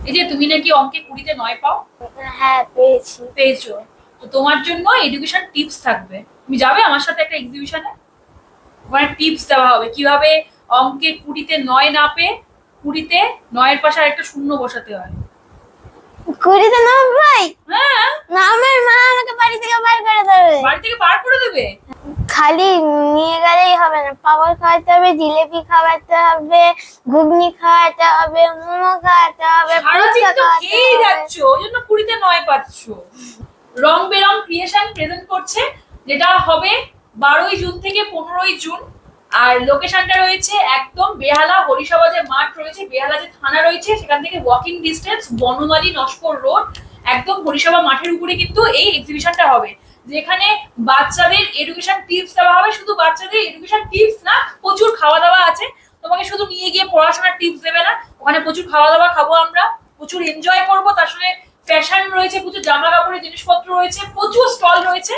এই যে তুমি নাকি অঙ্কে 20-তে 9 পাও। হ্যাঁ, পেয়েছি। পেয়েছো? তো তোমার জন্য এডুকেশন টিপস থাকবে। তুমি যাবে আমার সাথে একটা এক্সিবিশনে? ওখানে টিপস দেওয়া হবে কিভাবে অঙ্কে 20-তে 9 না পেয়ে 20-তে 9-এর পাশে আরেকটা শূন্য বসাতে হয়। 20-তে 90? হ্যাঁ। না, আমার মা আমাকে বাড়ি থেকে বার করে দেবে। বাড়ি থেকে বার করে দেবে? খালি নিয়ে গেলেই হবে না, পাপড় খাওয়াতে হবে, জিলেপি খাওয়াতে হবে, ঘুগনি খাওয়াতে হবে, মোমো খাওয়াতে হবে, সারাদিন ফুচকা তো খাওয়াতে খেয়েই হবে। যাচ্ছ, ওই জন্য 20-তে 9 পাচ্ছ। রং বেরং ক্রিয়েশন প্রেজেন্ট করছে, যেটা হবে 12ই জুন থেকে 15ই জুন। আর লোকেশনটা রয়েছে একদম বেহালা, হরিসভা যে মাঠ রয়েছে, বেহালা যে থানা রয়েছে সেখান থেকে ওয়াকিং ডিস্টেন্স, বনমালী নস্কর রোড, একদম হরিসভা মাঠের উপরে কিন্তু এই এক্সিবিশনটা হবে, যেখানে বাচ্চাদের এডুকেশন টিপস দেওয়া হবে। শুধু বাচ্চাদের এডুকেশন টিপস না, প্রচুর খাওয়া দাওয়া আছে। তোমাকে শুধু নিয়ে গিয়ে পড়াশোনার টিপস দেবে না, ওখানে প্রচুর খাওয়া দাওয়া খাবো আমরা, প্রচুর এনজয় করবো। তার সঙ্গে ফ্যাশন রয়েছে, প্রচুর জামা কাপড়ের জিনিসপত্র রয়েছে, প্রচুর স্টল রয়েছে।